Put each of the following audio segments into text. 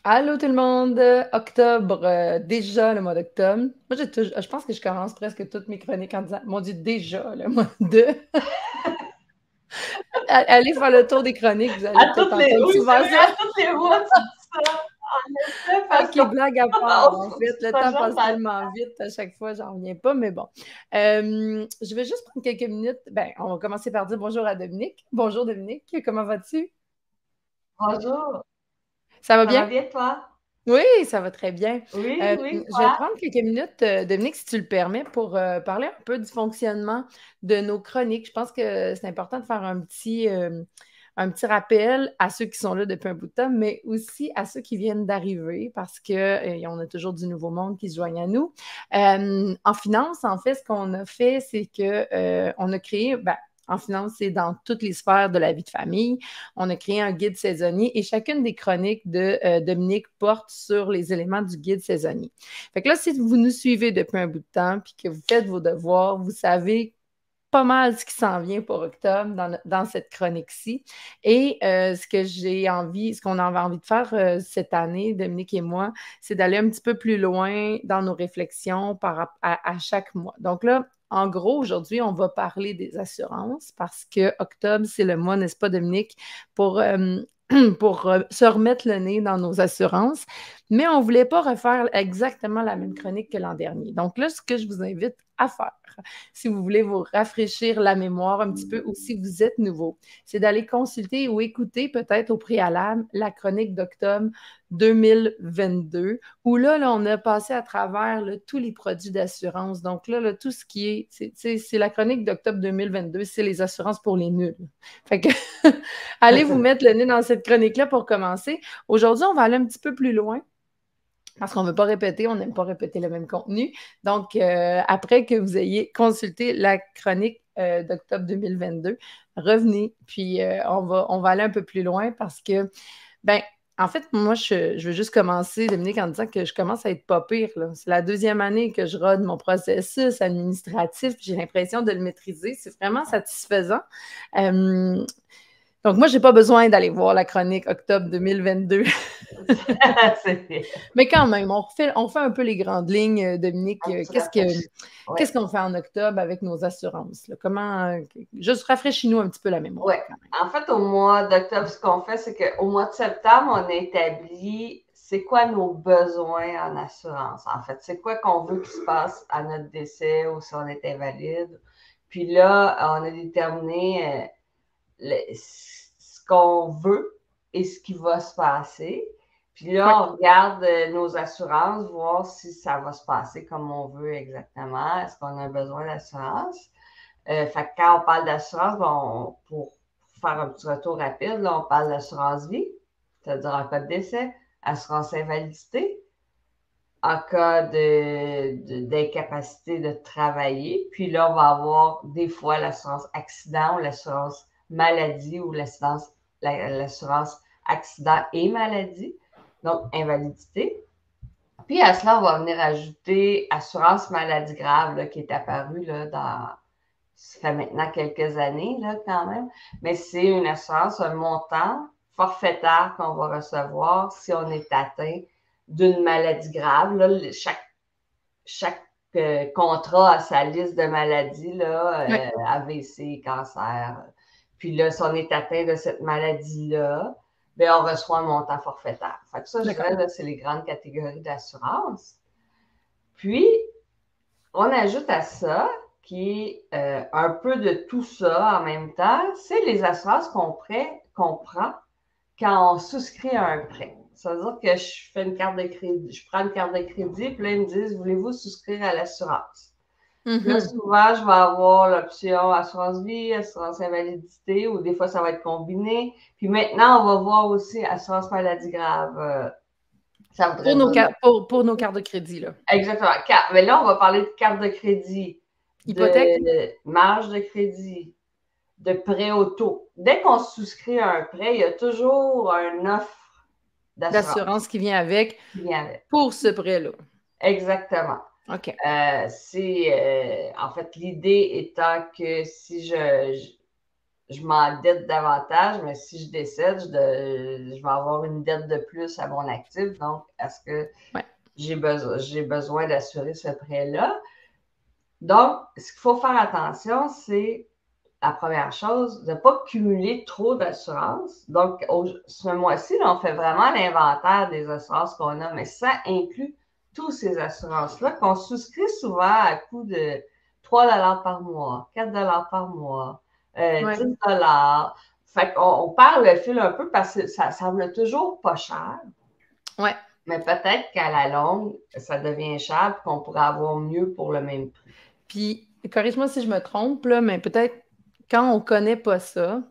Allô tout le monde! Octobre, déjà le mois d'octobre. Moi, je pense que je commence presque toutes mes chroniques en disant, mon Dieu, déjà le mois de... Allez faire le tour des chroniques, vous allez À peut-être toutes les, entendre oui, souvent c'est vrai, ça. à toutes les mois, tu dis ça. En effet, parce OK, blague à part, en qu'on fait. se Le temps projette passe dans le tellement vite à chaque fois, j'en reviens pas, mais bon. Je vais juste prendre quelques minutes. Ben, on va commencer par dire bonjour à Dominique. Bonjour Dominique, comment vas-tu? bonjour. Ça va Ça bien? va bien, toi? Oui, ça va très bien. Oui, oui, Je vais toi? prendre quelques minutes, Dominique, si tu le permets, pour parler un peu du fonctionnement de nos chroniques. Je pense que c'est important de faire un petit rappel à ceux qui sont là depuis un bout de temps, mais aussi à ceux qui viennent d'arriver, parce que, on a toujours du nouveau monde qui se joigne à nous. En finance, en fait, ce qu'on a fait, c'est que on a créé, ben, en finance, c'est dans toutes les sphères de la vie de famille. On a créé un guide saisonnier et chacune des chroniques de Dominique porte sur les éléments du guide saisonnier. Fait que là, si vous nous suivez depuis un bout de temps puis que vous faites vos devoirs, vous savez pas mal ce qui s'en vient pour octobre dans cette chronique-ci. Et ce qu'on avait envie de faire cette année, Dominique et moi, c'est d'aller un petit peu plus loin dans nos réflexions à chaque mois. Donc là, en gros, aujourd'hui, on va parler des assurances parce que octobre, c'est le mois, n'est-ce pas, Dominique, pour, pour se remettre le nez dans nos assurances. Mais on ne voulait pas refaire exactement la même chronique que l'an dernier. Donc là, ce que je vous invite à faire, si vous voulez vous rafraîchir la mémoire un petit peu ou si vous êtes nouveau, c'est d'aller consulter ou écouter peut-être au préalable la chronique d'octobre 2022, où là, on a passé à travers tous les produits d'assurance. Donc là, tout ce qui c'est la chronique d'octobre 2022, c'est les assurances pour les nuls. Fait que allez vous mettre le nez dans cette chronique-là pour commencer. Aujourd'hui, on va aller un petit peu plus loin parce qu'on ne veut pas répéter, on n'aime pas répéter le même contenu. Donc, après que vous ayez consulté la chronique d'octobre 2022, revenez, puis on va aller un peu plus loin parce que, ben, en fait, moi, je veux juste commencer, Dominique, en disant que je commence à être pas pire, là. C'est la deuxième année que je rôde mon processus administratif, puis j'ai l'impression de le maîtriser. C'est vraiment satisfaisant. Euh, donc, moi, je n'ai pas besoin d'aller voir la chronique octobre 2022. Mais quand même, on fait un peu les grandes lignes, Dominique. Un petit rafraîchissement. Oui, Qu'est-ce qu'on fait en octobre avec nos assurances? Là? Juste rafraîchis-nous un petit peu la mémoire, oui. quand même. En fait, au mois d'octobre, ce qu'on fait, c'est qu'au mois de septembre, on a établi c'est quoi nos besoins en assurance. En fait, c'est quoi qu'on veut qu'il se passe à notre décès ou si on est invalide. Puis là, on a déterminé ce qu'on veut et ce qui va se passer. Puis Oui, là, on regarde nos assurances, voir si ça va se passer comme on veut exactement. Est-ce qu'on a besoin d'assurance? Fait que quand on parle d'assurance, bon, pour faire un petit retour rapide, là, on parle d'assurance vie, c'est-à-dire en cas de décès, assurance invalidité, en cas d'incapacité de travailler. Puis là, on va avoir des fois l'assurance accident ou l'assurance maladie ou l'assurance accident et maladie, donc invalidité. Puis à cela, on va venir ajouter assurance maladie grave là, qui est apparue là, ça fait maintenant quelques années là, quand même, mais c'est une assurance, un montant forfaitaire qu'on va recevoir si on est atteint d'une maladie grave. Là, chaque contrat a sa liste de maladies, oui, là, AVC, cancer. Puis là, si on est atteint de cette maladie-là, bien, on reçoit un montant forfaitaire. Fait que ça, je d'accord. dirais, là, c'est les grandes catégories d'assurance. Puis, on ajoute à ça, qui est un peu de tout ça en même temps, c'est les assurances qu'on prend quand on souscrit à un prêt. Ça veut dire que je fais une carte de crédit, je prends une carte de crédit, puis là, ils me disent, voulez-vous souscrire à l'assurance? Puis là, Mhm. souvent, je vais avoir l'option assurance vie, assurance invalidité, ou des fois, ça va être combiné. Puis maintenant, on va voir aussi assurance maladie grave. Ça voudrait dire Pour nos cartes de crédit, là. exactement. Mais là, on va parler de carte de crédit, Hypothèque, de marge de crédit, de prêt auto. Dès qu'on souscrit à un prêt, il y a toujours une offre d'assurance d'assurance qui vient avec qui vient avec. pour ce prêt-là. Exactement. OK. En fait, l'idée étant que si je m'endette davantage, mais si je décède, je vais avoir une dette de plus à mon actif. Donc, est-ce que j'ai besoin d'assurer ce prêt-là? Donc, ce qu'il faut faire attention, c'est la première chose, de ne pas cumuler trop d'assurances. Donc, ce mois-ci, on fait vraiment l'inventaire des assurances qu'on a, mais ça inclut toutes ces assurances-là qu'on souscrit souvent à coût de 3 par mois, 4 par mois, 10 Fait qu'on perd le fil un peu parce que ça semble toujours pas cher. Ouais. Mais peut-être qu'à la longue, ça devient cher et qu'on pourrait avoir mieux pour le même prix. Puis, corrige-moi si je me trompe, là, mais peut-être quand on connaît pas ça,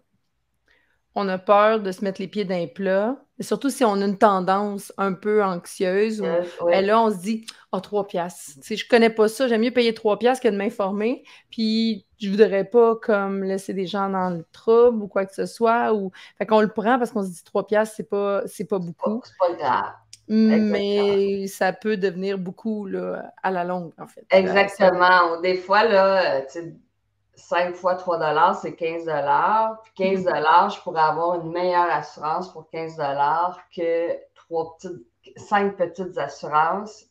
on a peur de se mettre les pieds dans les plats. Et surtout si on a une tendance un peu anxieuse ou Oui. là, on se dit « 3 piastres. Je connais pas ça, j'aime mieux payer 3 piastres que de m'informer. Puis je voudrais pas comme laisser des gens dans le trouble ou quoi que ce soit. » Fait qu'on le prend parce qu'on se dit 3 piastres, c'est pas beaucoup. C'est pas grave. Mais ça peut devenir beaucoup là, à la longue, en fait. Exactement. Des fois, là, 5 fois 3 c'est 15 Puis 15 je pourrais avoir une meilleure assurance pour 15 que 5 petites assurances.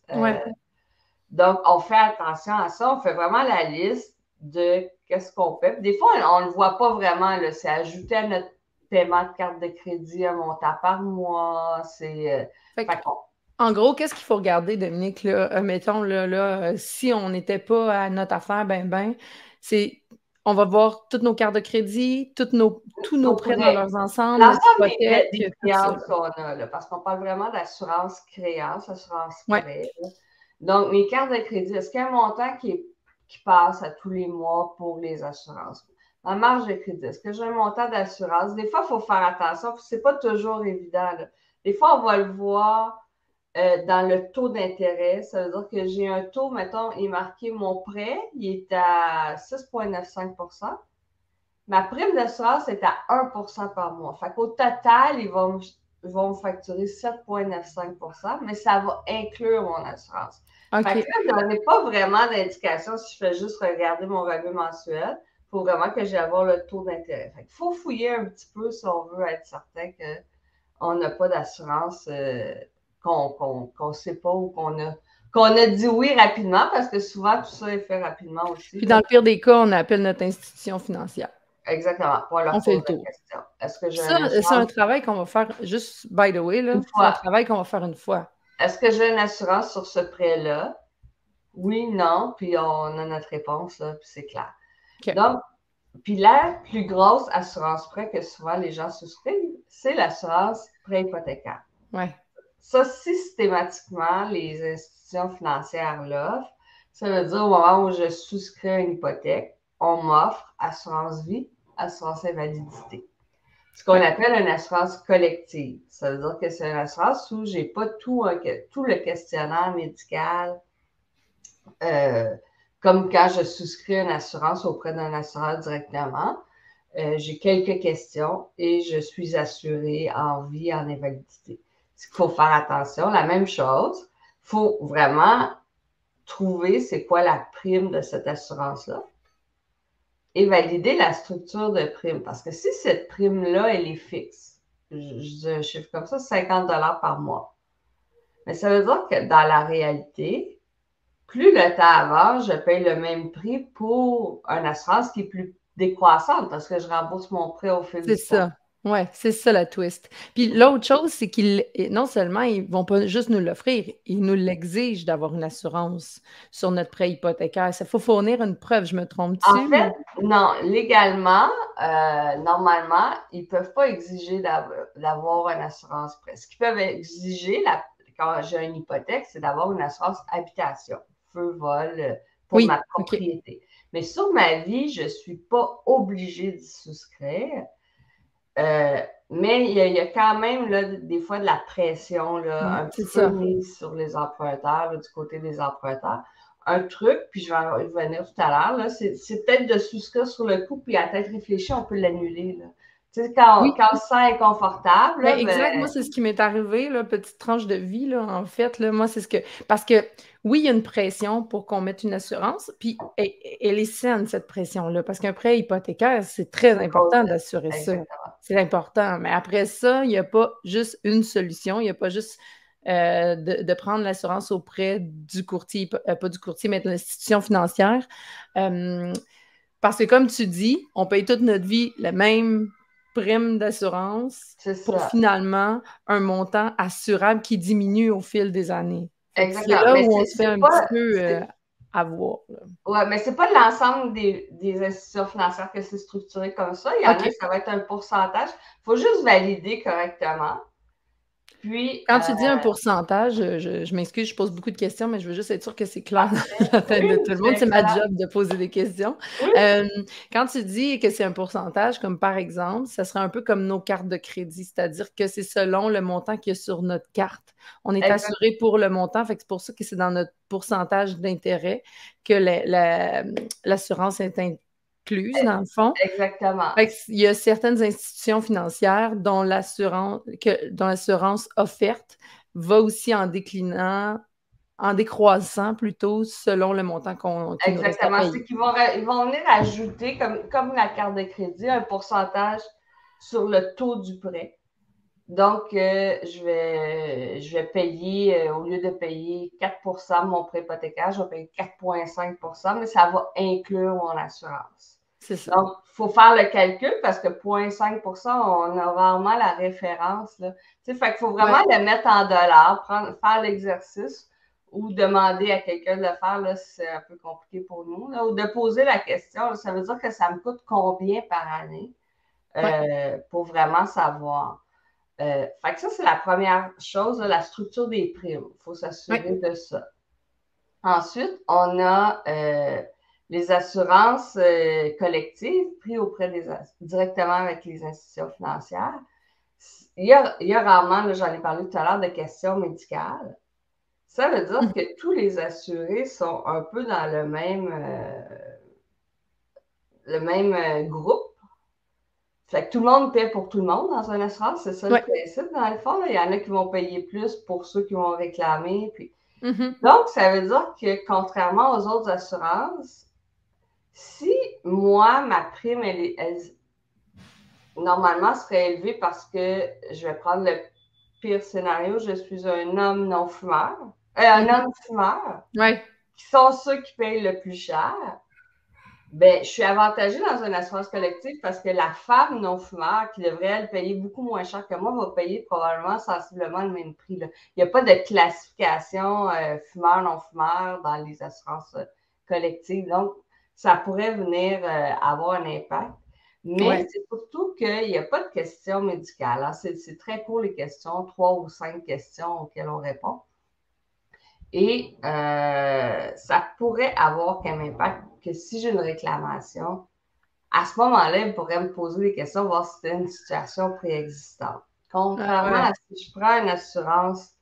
Donc, on fait attention à ça. On fait vraiment la liste de qu'est-ce qu'on fait. Puis des fois, on ne le voit pas vraiment. C'est ajouté à notre paiement de carte de crédit un montant par mois. En gros, qu'est-ce qu'il faut regarder, Dominique? Là? Mettons, si on n'était pas à notre affaire, c'est on va voir toutes nos cartes de crédit, tous nos prêts dans leurs ensembles, notre hypothèque. Des créances qu'on a, là, parce qu'on parle vraiment d'assurance créance, assurance prêt. Donc, mes cartes de crédit, est-ce qu'il y a un montant qui passe à tous les mois pour les assurances? Ma marge de crédit, est-ce que j'ai un montant d'assurance? Des fois, il faut faire attention, c'est pas toujours évident. Là. Des fois, on va le voir dans le taux d'intérêt. Ça veut dire que j'ai un taux, mettons, il est marqué mon prêt, il est à 6,95 Ma prime d'assurance est à 1 par mois. Fait qu'au total, ils vont me facturer 7,95 mais ça va inclure mon assurance. Fait que là, je n'ai pas vraiment d'indication si je fais juste regarder mon revenu mensuel. Il faut vraiment que j'aille avoir le taux d'intérêt. Fait qu'il faut fouiller un petit peu si on veut être certain qu'on n'a pas d'assurance qu'on ne sait pas ou qu'on a dit oui rapidement parce que souvent, tout ça est fait rapidement aussi. Puis dans le pire des cas, on appelle notre institution financière. Exactement. Pour leur poser la question. Est-ce que c'est un travail qu'on va faire, juste by the way, là, c'est un travail qu'on va faire une fois. Est-ce que j'ai une assurance sur ce prêt-là? Oui, non, puis on a notre réponse, là, puis c'est clair. Donc, puis la plus grosse assurance prêt que souvent les gens souscrivent, c'est l'assurance prêt hypothécaire. Ouais. Ça, systématiquement, les institutions financières l'offrent. Ça veut dire au moment où je souscris une hypothèque, on m'offre assurance vie, assurance invalidité. Ce qu'on appelle une assurance collective. Ça veut dire que c'est une assurance où je n'ai pas tout le questionnaire médical, comme quand je souscris une assurance auprès d'un assureur directement. J'ai quelques questions et je suis assurée en vie, en invalidité. Ce qu'il faut faire attention, la même chose, il faut vraiment trouver c'est quoi la prime de cette assurance-là et valider la structure de prime. Parce que si cette prime-là, elle est fixe, je dis un chiffre comme ça, 50 par mois. Mais ça veut dire que dans la réalité, plus le temps avance, je paye le même prix pour une assurance qui est plus décroissante parce que je rembourse mon prêt au fil du temps. C'est ça. Oui, c'est ça la twist. Puis l'autre chose, c'est qu'ils, non seulement ils vont pas juste nous l'offrir, ils nous l'exigent d'avoir une assurance sur notre prêt hypothécaire. Ça faut fournir une preuve, je me trompe-tu? En fait, non, légalement, normalement, ils ne peuvent pas exiger d'avoir une assurance prêt. Ce qu'ils peuvent exiger quand j'ai une hypothèque, c'est d'avoir une assurance habitation, feu, vol, pour ma propriété. Mais sur ma vie, je ne suis pas obligée d'y souscrire. Mais il y a quand même là, des fois de la pression là, un petit peu mise sur les emprunteurs, là, du côté des emprunteurs. Un truc, puis je vais revenir tout à l'heure, c'est peut-être de souscrire sur le coup, puis à tête réfléchie, on peut l'annuler. Tu sais, quand Oui. on se sent inconfortable, Ben, là, exact, moi, ben, c'est ce qui m'est arrivé, là, petite tranche de vie, là, en fait, là, moi, c'est ce que... Parce que, oui, il y a une pression pour qu'on mette une assurance, puis elle est saine, cette pression-là, parce qu'un prêt hypothécaire, c'est très c'est important causé. d'assurer ça. Exactement. C'est important. Mais après ça, il n'y a pas juste une solution, il n'y a pas juste de prendre l'assurance auprès du courtier, pas du courtier, mais de l'institution financière. Euh, Parce que, comme tu dis, on paye toute notre vie le même prime d'assurance C'est pour ça. finalement un montant assurable qui diminue au fil des années. Fait que c'est Exactement. là Mais où on se fait c'est un petit pas. peu avoir, là. Ouais, mais c'est pas l'ensemble des institutions financières que c'est structuré comme ça. Il y en a, OK. ça va être un pourcentage. Il faut juste valider correctement. Puis, Quand tu dis un pourcentage, je m'excuse, je pose beaucoup de questions, mais je veux juste être sûre que c'est clair dans parfait. la Oui, tête de tout le c'est monde. C'est ma excellent. job de poser des questions. Oui, Euh, Quand tu dis que c'est un pourcentage, comme par exemple, ça serait un peu comme nos cartes de crédit, c'est-à-dire que c'est selon le montant qu'il y a sur notre carte. On est exact, assuré pour le montant, fait que c'est pour ça que c'est dans notre pourcentage d'intérêt que l'assurance est incluse, dans le fond. exactement. Fait il y a certaines institutions financières dont l'assurance offerte va aussi en déclinant, en décroissant plutôt selon le montant qu'il nous reste à Exactement. payer. C'est qu'ils ils vont venir ajouter, comme la carte de crédit, un pourcentage sur le taux du prêt. Donc, je vais payer, au lieu de payer 4 de mon prêt hypothécaire, je vais payer 4,5 mais ça va inclure mon assurance. C'est ça. Donc, il faut faire le calcul parce que 0,5 on a rarement la référence, là. Tu sais, fait qu'il faut vraiment Ouais. le mettre en dollars, faire l'exercice ou demander à quelqu'un de le faire, là, c'est un peu compliqué pour nous, là, ou de poser la question, là, ça veut dire que ça me coûte combien par année Ouais. pour vraiment savoir. Fait que ça, c'est la première chose, là, la structure des primes. Il faut Ouais. s'assurer de ça. Ensuite, on a les assurances collectives prises directement avec les institutions financières. Il y a rarement, là, j'en ai parlé tout à l'heure, de questions médicales. Ça veut dire Mhm. que tous les assurés sont un peu dans le même groupe. Fait que tout le monde paie pour tout le monde dans une assurance, c'est ça le Ouais. principe dans le fond. Là. Il y en a qui vont payer plus pour ceux qui vont réclamer. Puis... Mhm. Donc, ça veut dire que contrairement aux autres assurances, si moi, ma prime, normalement serait élevée parce que je vais prendre le pire scénario, je suis un homme non-fumeur, un Mhm. homme fumeur, Ouais. qui sont ceux qui payent le plus cher. Ben, je suis avantagée dans une assurance collective parce que la femme non-fumeur, qui devrait, elle, payer beaucoup moins cher que moi, va payer probablement sensiblement le même prix, là. Il n'y a pas de classification fumeur-non-fumeur dans les assurances collectives. Donc, ça pourrait venir avoir un impact. Mais Ouais. c'est surtout qu'il n'y a pas de questions médicales, hein. C'est très court les questions, 3 ou 5 questions auxquelles on répond. Et ça pourrait avoir comme impact que si j'ai une réclamation, à ce moment-là, il pourrait me poser des questions, voir si c'était une situation préexistante. Ah Contrairement ouais. à si je prends une assurance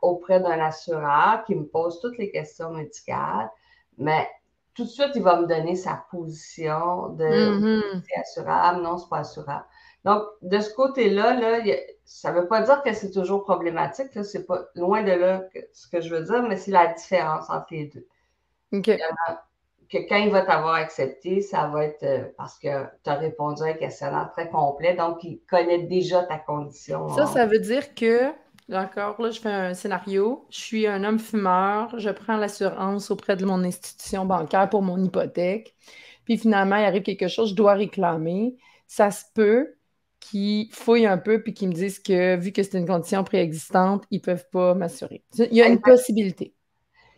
auprès d'un assureur qui me pose toutes les questions médicales, mais tout de suite, il va me donner sa position de Mhm. c'est assurable, non, c'est pas assurable. Donc, de ce côté-là, là, ça ne veut pas dire que c'est toujours problématique, là, c'est pas loin de là ce que je veux dire, mais c'est la différence entre les deux. OK. Que quand il va t'avoir accepté, ça va être parce que tu as répondu à un questionnaire très complet, donc il connaît déjà ta condition, hein. Ça veut dire que, d'accord, là, je fais un scénario. Je suis un homme fumeur, je prends l'assurance auprès de mon institution bancaire pour mon hypothèque. Puis finalement, il arrive quelque chose, je dois réclamer. Ça se peut qu'ils fouillent un peu puis qu'ils me disent que, vu que c'est une condition préexistante, ils ne peuvent pas m'assurer. Il y a une possibilité.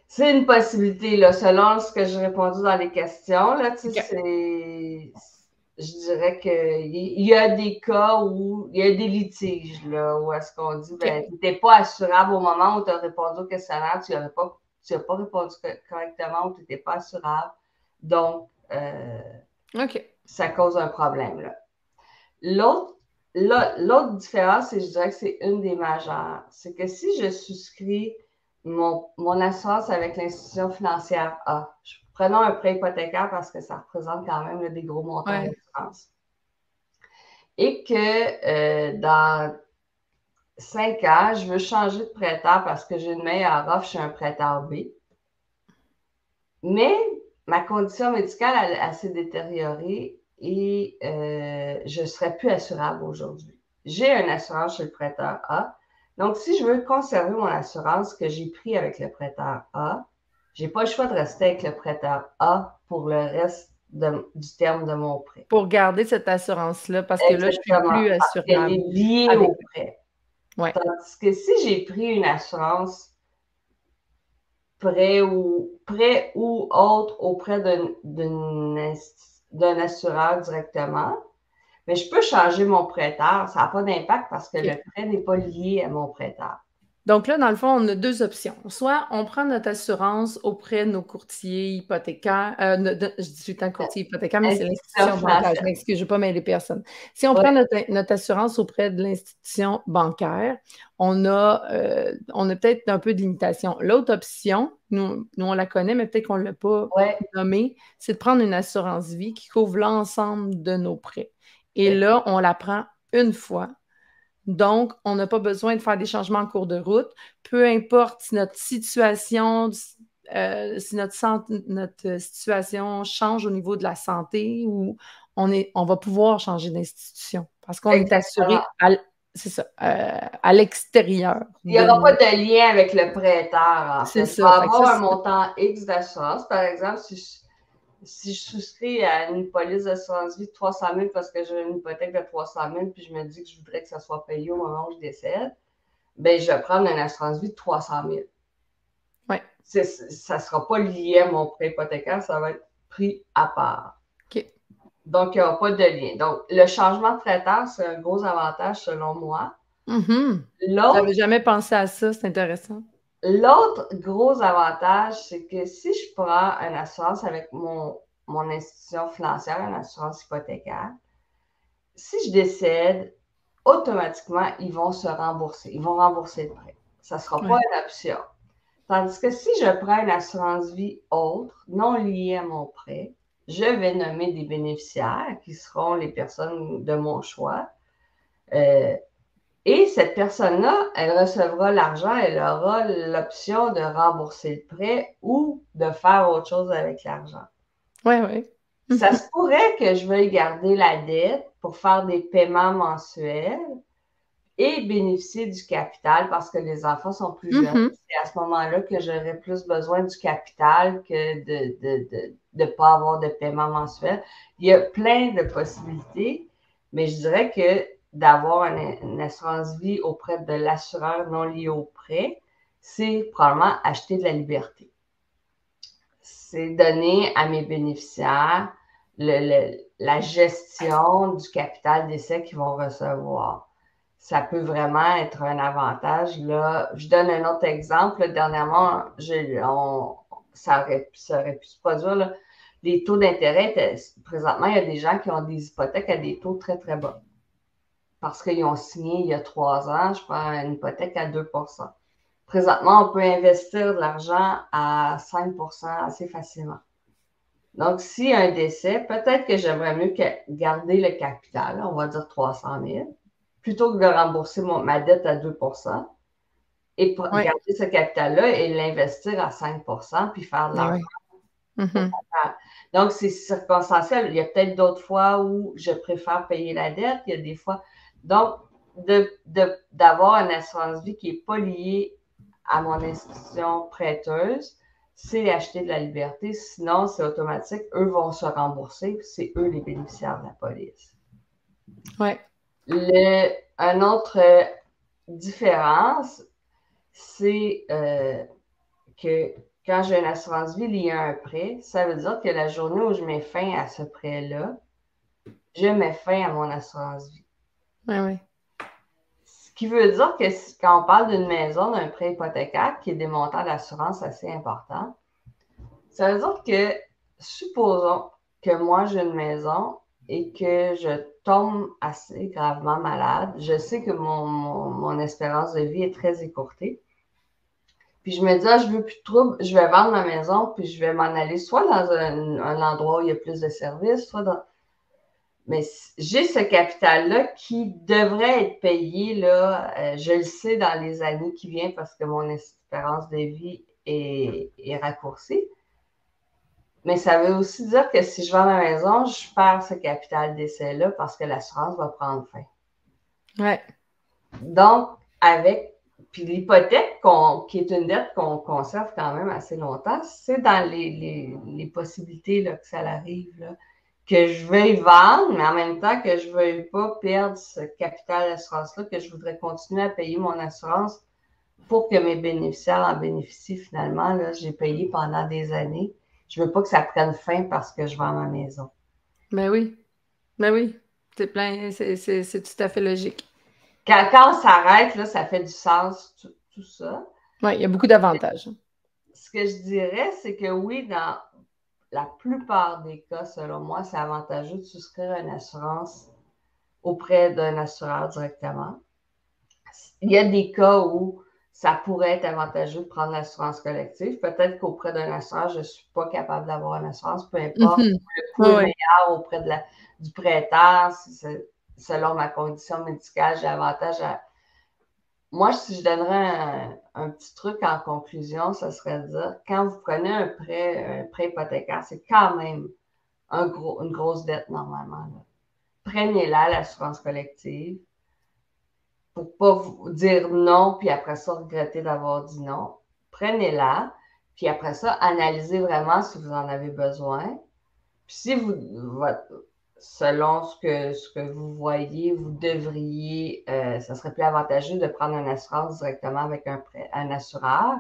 C'est une possibilité, là, selon ce que j'ai répondu dans les questions, là, tu OK. sais, je dirais qu'il y a des cas où il y a des litiges, là, où est-ce qu'on dit, ben, OK. tu n'étais pas assurable au moment où tu as répondu au questionnaire, tu n'as pas répondu correctement ou tu n'étais pas assurable. Donc, OK. ça cause un problème, là. L'autre, l'autre différence, et je dirais que c'est une des majeures, c'est que si je souscris mon assurance avec l'institution financière A, prenons un prêt hypothécaire parce que ça représente quand même là, des gros montants Ouais. d'assurance. et que dans 5 ans, je veux changer de prêteur parce que j'ai une meilleure offre chez un prêteur B. Mais ma condition médicale, elle s'est détériorée et je ne serais plus assurable aujourd'hui. J'ai une assurance chez le prêteur A. Donc, si je veux conserver mon assurance que j'ai pris avec le prêteur A, je n'ai pas le choix de rester avec le prêteur A pour le reste du terme de mon prêt. Pour garder cette assurance-là, parce que là, je ne suis plus Parce qu'elle assurable. est liée au prêt. Ouais. Tandis que si j'ai pris une assurance prêt ou autre auprès d'un assureur directement, mais je peux changer mon prêteur. Ça n'a pas d'impact parce que le prêt n'est pas lié à mon prêteur. Donc là, dans le fond, on a 2 options. Soit on prend notre assurance auprès de nos courtiers hypothécaires. Je dis tout le temps courtier hypothécaire, mais c'est l'institution bancaire. Je m'excuse, je ne vais pas mêler personne. Si on prend notre assurance auprès de l'institution bancaire, on a peut-être un peu de limitation. L'autre option, nous, on la connaît, mais peut-être qu'on ne l'a pas nommée, c'est de prendre une assurance vie qui couvre l'ensemble de nos prêts. Et là, on la prend une fois. Donc, on n'a pas besoin de faire des changements en cours de route. Peu importe si notre situation, si notre situation change au niveau de la santé ou on va pouvoir changer d'institution parce qu'on est assuré à l'extérieur. Il n'y aura pas de lien avec le prêteur, en fait. C'est ça. Il va avoir un montant X d'assurance. Par exemple, si je souscris à une police d'assurance vie de 300 000 parce que j'ai une hypothèque de 300 000 puis je me dis que je voudrais que ça soit payé au moment où je décède, bien, je vais prendre une assurance vie de 300 000. Oui. Ça ne sera pas lié à mon prêt hypothécaire, ça va être pris à part. OK. Donc, il n'y aura pas de lien. Donc, le changement de prêteur, c'est un gros avantage selon moi. Je n'avais jamais pensé à ça, c'est intéressant. L'autre gros avantage, c'est que si je prends une assurance avec mon institution financière, une assurance hypothécaire, si je décède, automatiquement, ils vont se rembourser. Ils vont rembourser le prêt. Ça ne sera pas une option. Tandis que si je prends une assurance vie autre, non liée à mon prêt, je vais nommer des bénéficiaires qui seront les personnes de mon choix. Et cette personne-là, elle recevra l'argent, elle aura l'option de rembourser le prêt ou de faire autre chose avec l'argent. Oui, oui. Ça se pourrait que je veuille garder la dette pour faire des paiements mensuels et bénéficier du capital parce que les enfants sont plus jeunes. C'est à ce moment-là que j'aurai plus besoin du capital que de ne pas avoir de paiement mensuel. Il y a plein de possibilités, mais je dirais que d'avoir une assurance vie auprès de l'assureur non lié au prêt, c'est probablement acheter de la liberté. C'est donner à mes bénéficiaires la gestion du capital d'essai qu'ils vont recevoir. Ça peut vraiment être un avantage. Là, je donne un autre exemple. Dernièrement, ça aurait pu se produire. Là. Les taux d'intérêt, présentement, il y a des gens qui ont des hypothèques à des taux très, très bas. Parce qu'ils ont signé il y a 3 ans, je prends une hypothèque à 2 %. Présentement, on peut investir de l'argent à 5 % assez facilement. Donc, s'il y a un décès, peut-être que j'aimerais mieux garder le capital, on va dire 300 000, plutôt que de rembourser ma dette à 2 % et garder ce capital-là et l'investir à 5 % puis faire de l'argent. Donc, c'est circonstanciel. Il y a peut-être d'autres fois où je préfère payer la dette. Il y a des fois. Donc, d'avoir une assurance vie qui n'est pas liée à mon institution prêteuse, c'est acheter de la liberté. Sinon, c'est automatique. Eux vont se rembourser. C'est eux les bénéficiaires de la police. Oui. Une autre différence, c'est que quand j'ai une assurance vie liée à un prêt, ça veut dire que la journée où je mets fin à ce prêt-là, je mets fin à mon assurance vie. Oui, oui. Ce qui veut dire que quand on parle d'une maison, d'un prêt hypothécaire, qui est des montants d'assurance assez importants, ça veut dire que, supposons que moi j'ai une maison et que je tombe assez gravement malade, je sais que mon espérance de vie est très écourtée. Puis je me dis, je veux plus de trouble, je vais vendre ma maison, puis je vais m'en aller soit dans un endroit où il y a plus de services, soit dans... Mais j'ai ce capital-là qui devrait être payé, là, je le sais, dans les années qui viennent parce que mon espérance de vie est raccourcie. Mais ça veut aussi dire que si je vends ma maison, je perds ce capital d'essai-là parce que l'assurance va prendre fin. Ouais. Donc, puis l'hypothèque, qui est une dette qu'on conserve quand même assez longtemps, c'est dans les possibilités là, que ça arrive, là, que je veuille vendre, mais en même temps que je ne veuille pas perdre ce capital d'assurance-là, que je voudrais continuer à payer mon assurance pour que mes bénéficiaires en bénéficient finalement. Là, j'ai payé pendant des années. Je ne veux pas que ça prenne fin parce que je vends ma maison. Ben oui. Ben oui. C'est tout à fait logique. Quand on s'arrête, là, ça fait du sens, tout ça. Oui, il y a beaucoup d'avantages. Ce que je dirais, c'est que oui, dans la plupart des cas, selon moi, c'est avantageux de souscrire une assurance auprès d'un assureur directement. Il y a des cas où ça pourrait être avantageux de prendre l'assurance collective. Peut-être qu'auprès d'un assureur, je ne suis pas capable d'avoir une assurance, peu importe. Le coût est meilleur auprès du prêteur. Selon ma condition médicale, j'ai avantage à. Moi, si je donnerais un petit truc en conclusion, ce serait de dire, quand vous prenez un prêt hypothécaire, c'est quand même une grosse dette normalement. Prenez-la, l'assurance collective, pour ne pas vous dire non, puis après ça, regretter d'avoir dit non. Prenez-la, puis après ça, analysez vraiment si vous en avez besoin. Puis si selon ce que vous voyez, vous devriez, ça serait plus avantageux de prendre une assurance directement avec un assureur.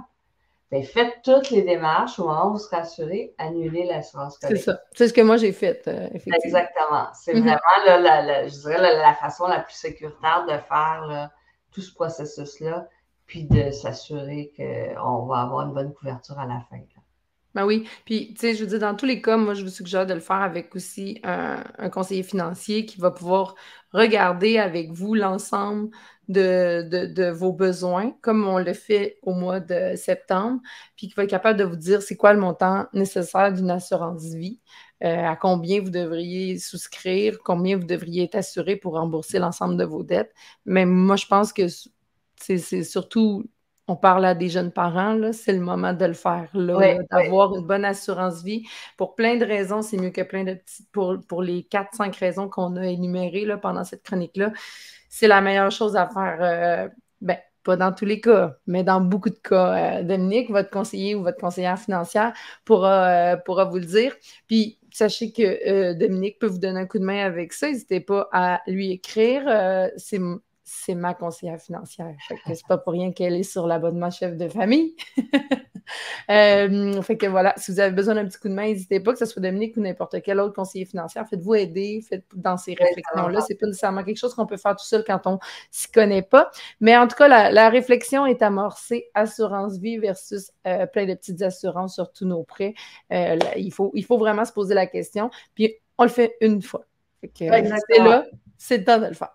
Bien, faites toutes les démarches au moment où vous serez assuré, annulez l'assurance collective. C'est ça. C'est ce que moi j'ai fait, effectivement. Exactement. C'est vraiment, là, je dirais, la façon la plus sécuritaire de faire là, tout ce processus-là, puis de s'assurer qu'on va avoir une bonne couverture à la fin. Là. Ben oui, puis tu sais, je veux dire, dans tous les cas, moi, je vous suggère de le faire avec aussi un conseiller financier qui va pouvoir regarder avec vous l'ensemble de vos besoins, comme on le fait au mois de septembre, puis qui va être capable de vous dire c'est quoi le montant nécessaire d'une assurance vie, à combien vous devriez souscrire, combien vous devriez être assuré pour rembourser l'ensemble de vos dettes. Mais moi, je pense que c'est surtout on parle à des jeunes parents, là, c'est le moment de le faire, là, d'avoir une bonne assurance vie. Pour plein de raisons, c'est mieux que plein de petites. Pour les 4-5 raisons qu'on a énumérées là, pendant cette chronique-là, c'est la meilleure chose à faire. Ben, pas dans tous les cas, mais dans beaucoup de cas. Dominique, votre conseiller ou votre conseillère financière, pourra vous le dire. Puis, sachez que Dominique peut vous donner un coup de main avec ça. N'hésitez pas à lui écrire. C'est ma conseillère financière. Fait que c'est pas pour rien qu'elle est sur l'abonnement chef de famille. Fait que voilà, si vous avez besoin d'un petit coup de main, n'hésitez pas, que ce soit Dominique ou n'importe quel autre conseiller financier. Faites-vous aider, faites dans ces réflexions-là. C'est pas nécessairement quelque chose qu'on peut faire tout seul quand on s'y connaît pas. Mais en tout cas, la réflexion est amorcée. Assurance vie versus plein de petites assurances sur tous nos prêts. Il faut vraiment se poser la question. Puis on le fait une fois. Fait que, c'est là, c'est le temps de le faire.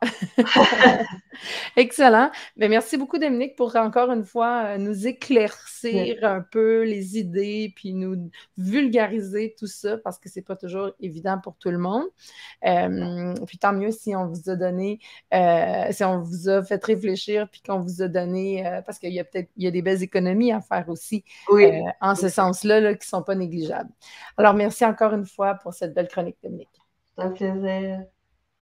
Excellent. Bien, merci beaucoup, Dominique, pour encore une fois nous éclaircir un peu les idées, puis nous vulgariser tout ça, parce que c'est pas toujours évident pour tout le monde. Puis tant mieux si on vous a donné, si on vous a fait réfléchir, puis qu'on vous a donné, parce qu'il y a des belles économies à faire aussi en ce sens-là, là, qui ne sont pas négligeables. Alors, merci encore une fois pour cette belle chronique, Dominique. C'est un plaisir.